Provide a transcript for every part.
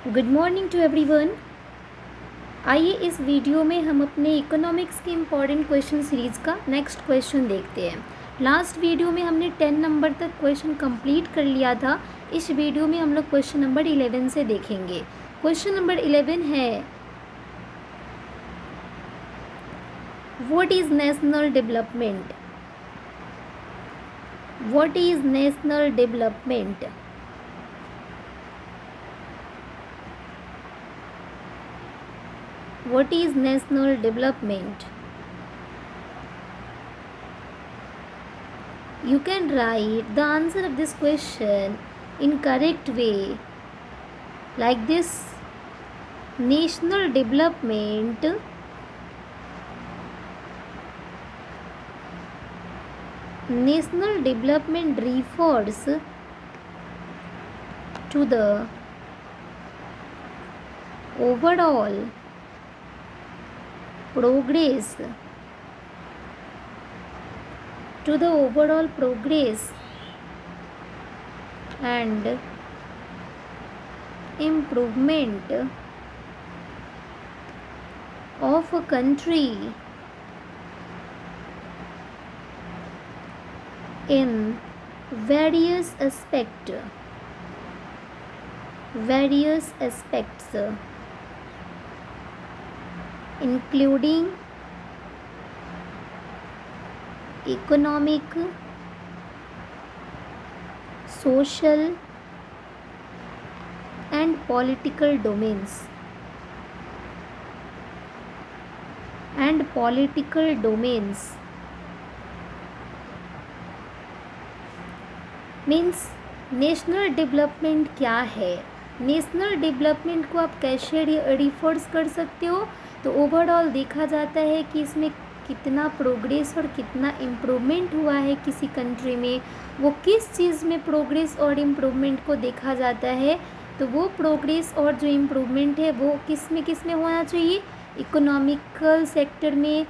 Good morning to everyone. आइए इस video में हम अपने इकोनॉमिक्स के इम्पॉर्टेंट क्वेश्चन सीरीज़ का नेक्स्ट क्वेश्चन देखते हैं। लास्ट वीडियो में हमने 10 नंबर तक क्वेश्चन कंप्लीट कर लिया था। इस वीडियो में हम लोग क्वेश्चन नंबर 11 से देखेंगे। क्वेश्चन नंबर 11 है, what is national development? What is national development? What is national development? You can write the answer of this question in correct way like this. National development refers to the overall progress and improvement of a country in various aspects including economic, social and political domains. Means national development क्या है? National development को आप कैसे refers कर सकते हो? तो overall देखा जाता है कि इसमें कितना प्रोग्रेस और कितना इम्प्रूवमेंट हुआ है किसी कंट्री में, वो किस चीज़ में प्रोग्रेस और इम्प्रूवमेंट को देखा जाता है। तो वो प्रोग्रेस और जो इम्प्रूवमेंट है वो किस में होना चाहिए? इकोनॉमिकल सेक्टर में।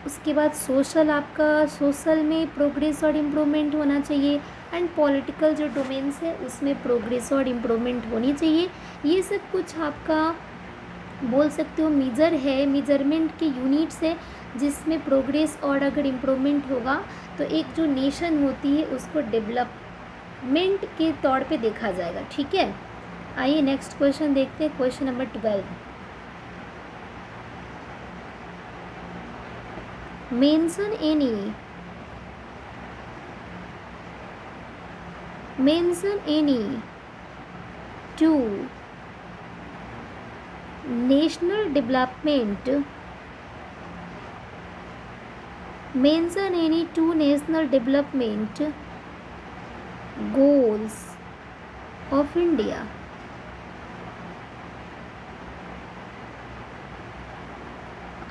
उसके बाद सोशल में प्रोग्रेस और इम्प्रूवमेंट होना चाहिए एंड पॉलिटिकल जो डोमेन्स है उसमें प्रोग्रेस और इम्प्रूवमेंट होनी चाहिए। ये सब कुछ आपका बोल सकते हो मेजरमेंट के यूनिट्स है जिसमें प्रोग्रेस और अगर इम्प्रूवमेंट होगा तो एक जो नेशन होती है उसको डेवलपमेंट के तौर पे देखा जाएगा। ठीक है, आइए नेक्स्ट क्वेश्चन देखते हैं। Question number 12, mention any two national development goals of India.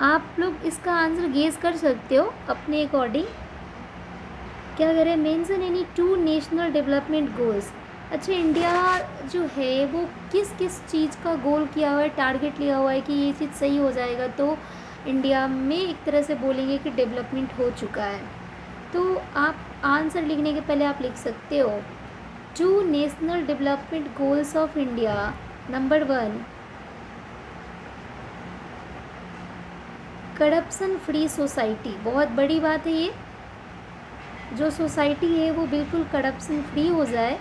आप लोग इसका आंसर गेस कर सकते हो अपने अकॉर्डिंग। क्या करें? Mention any 2 national development goals. अच्छा, इंडिया जो है वो किस किस चीज़ का गोल किया हुआ है, टारगेट लिया हुआ है कि ये चीज़ सही हो जाएगा तो इंडिया में एक तरह से बोलेंगे कि डेवलपमेंट हो चुका है। तो आप आंसर लिखने के पहले आप लिख सकते हो 2 national development goals of India. Number 1, corruption free society. बहुत बड़ी बात है ये, जो सोसाइटी है वो बिल्कुल करप्शन फ्री हो जाए,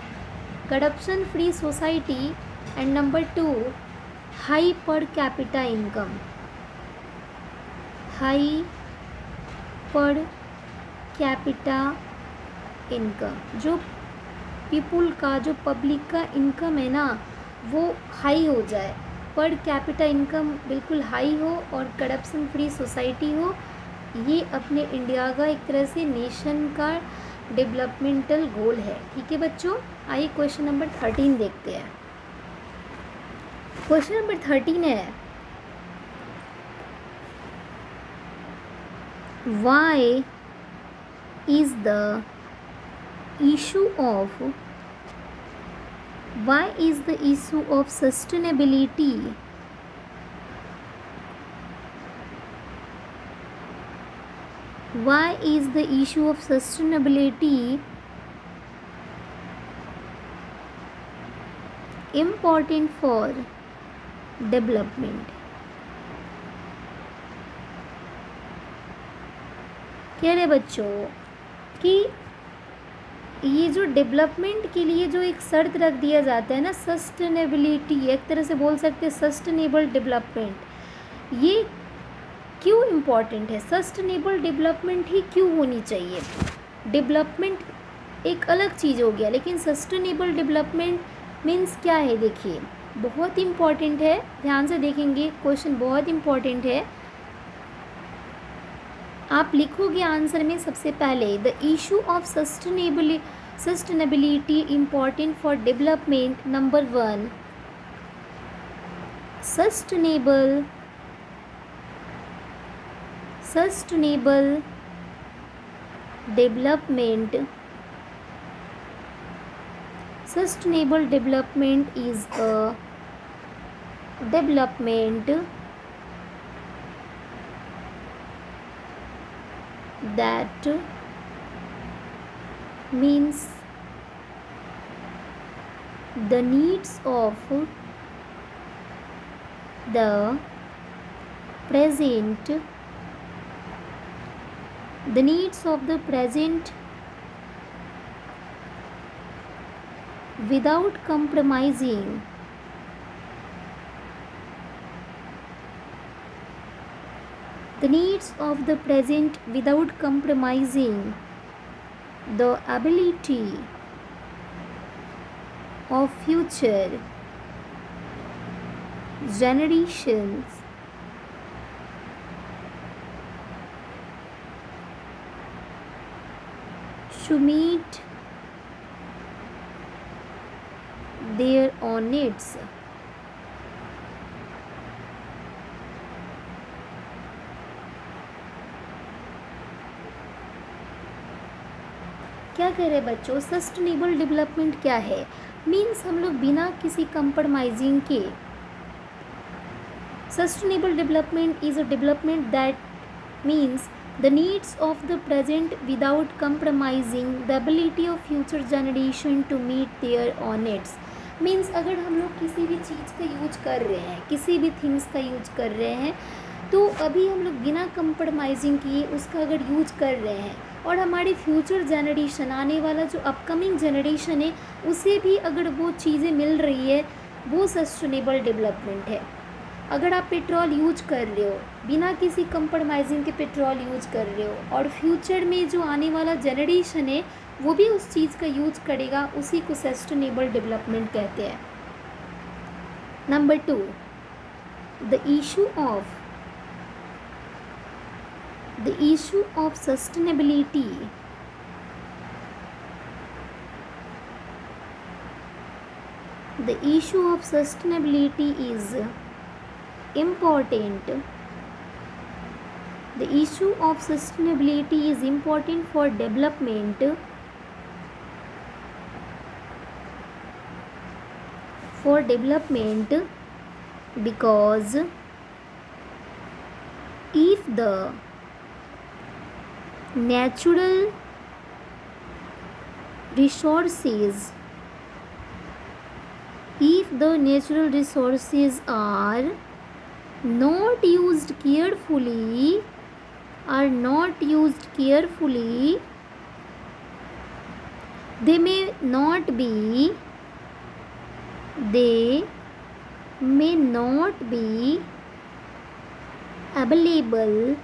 corruption free society. And number 2, high per capita income. High per capita income, जो पब्लिक का इनकम है ना वो हाई हो जाए, पर कैपिटा इनकम बिल्कुल हाई हो और करप्शन फ्री सोसाइटी हो। ये अपने इंडिया का एक तरह से नेशन का डेवलपमेंटल गोल है। ठीक है बच्चों, आइए क्वेश्चन नंबर 13 देखते हैं। क्वेश्चन नंबर 13 है, why is the issue of sustainability Why is the issue of sustainability important for development. कह रहे बच्चों कि ये जो डेवलपमेंट के लिए जो एक शर्त रख दिया जाता है ना, सस्टेनेबिलिटी, एक तरह से बोल सकते हैं सस्टेनेबल डेवलपमेंट, ये क्यों इम्पॉर्टेंट है? सस्टेनेबल डेवलपमेंट ही क्यों होनी चाहिए? डेवलपमेंट एक अलग चीज़ हो गया, लेकिन सस्टेनेबल डेवलपमेंट मीन्स क्या है? देखिए बहुत इम्पॉर्टेंट है, ध्यान से देखेंगे, क्वेश्चन बहुत इम्पॉर्टेंट है। आप लिखोगे आंसर में सबसे पहले the issue of sustainability important for development. Number 1, sustainable development. Sustainable development is a development that means the needs of the present without compromising the needs of the present without compromising the ability of future generations to meet their own needs। क्या कह रहे बच्चों? Sustainable development क्या है? Means हम लोग बिना किसी कंप्रोमाइजिंग के, sustainable development is a development that means the needs of the present without compromising the ability of future generation to meet their own needs. Means अगर हम लोग किसी भी चीज़ का यूज कर रहे हैं, किसी भी थिंग्स का यूज कर रहे हैं, तो अभी हम लोग बिना कंप्रोमाइजिंग किए उसका अगर यूज कर रहे हैं और हमारी फ्यूचर जनरेशन, आने वाला जो अपकमिंग जनरेशन है, उसे भी अगर वो चीज़ें मिल रही है, वो सस्टेनेबल डेवलपमेंट है। अगर आप पेट्रोल यूज कर रहे हो, बिना किसी कंप्रोमाइजिंग के पेट्रोल यूज कर रहे हो, और फ्यूचर में जो आने वाला जनरेशन है वो भी उस चीज़ का यूज करेगा, उसी को सस्टेनेबल डेवलपमेंट कहते हैं। Number 2, the issue of sustainability is important। The issue of sustainability is important for development because if the natural resources are not used carefully, they may not be available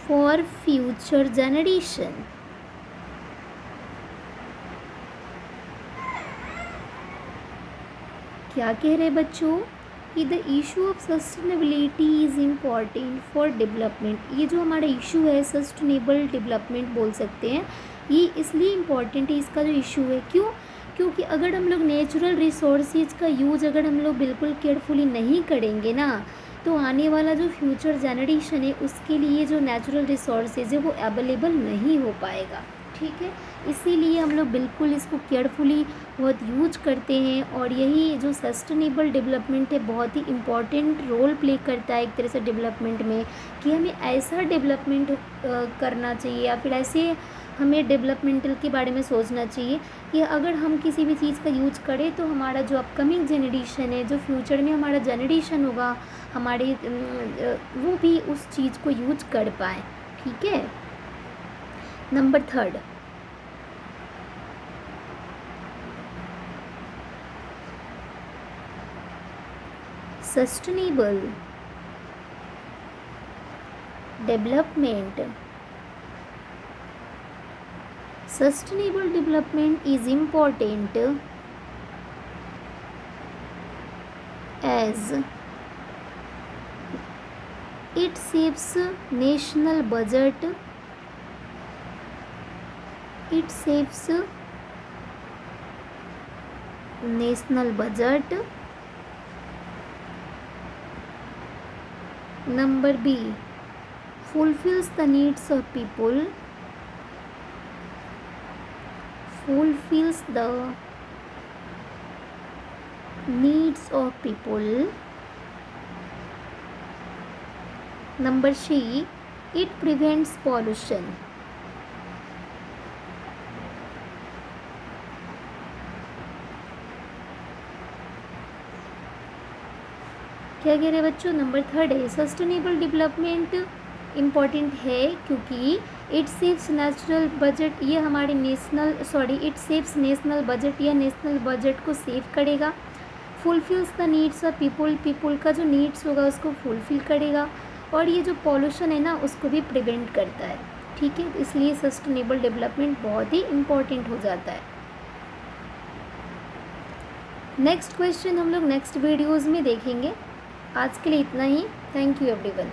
for future generation। क्या कह रहे बच्चों कि the issue of sustainability is important for development. ये जो हमारा issue है sustainable development बोल सकते हैं, ये इसलिए इम्पॉर्टेंट है, इसका जो इशू है। क्योंकि अगर हम लोग नेचुरल रिसोर्सेज का यूज़ अगर हम लोग बिल्कुल केयरफुली नहीं करेंगे ना, तो आने वाला जो फ्यूचर जनरेशन है उसके लिए जो नेचुरल रिसोर्सेज है वो अवेलेबल नहीं हो पाएगा। ठीक है, इसीलिए हम लोग बिल्कुल इसको केयरफुली बहुत यूज करते हैं, और यही जो सस्टेनेबल डेवलपमेंट है बहुत ही इम्पॉर्टेंट रोल प्ले करता है एक तरह से डेवलपमेंट में, कि हमें ऐसा डेवलपमेंट करना चाहिए या फिर ऐसे हमें डेवलपमेंटल के बारे में सोचना चाहिए कि अगर हम किसी भी चीज़ का यूज करें तो हमारा जो अपकमिंग जनरेशन है, जो फ्यूचर में हमारा जनरेशन होगा, हमारे वो भी उस चीज़ को यूज कर पाए। ठीक है। Number 3, sustainable development. Sustainable development is important as it saves national budget. It saves national budget. Number B, fulfills the needs of people. Fulfills the needs of people. Number C, it prevents pollution. क्या कह रहे हैं बच्चों? Number 3 है sustainable development important है क्योंकि it saves natural budget, ये हमारे इट सेव्स नेशनल बजट या नेशनल बजट को सेव करेगा। Fulfils the needs of people का जो नीड्स होगा उसको फुलफिल करेगा, और ये जो पॉल्यूशन है ना उसको भी प्रिवेंट करता है। ठीक है, इसलिए सस्टेनेबल डेवलपमेंट बहुत ही इम्पॉर्टेंट हो जाता है। नेक्स्ट क्वेश्चन हम लोग नेक्स्ट वीडियोज़ में देखेंगे। आज के लिए इतना ही। Thank you everyone.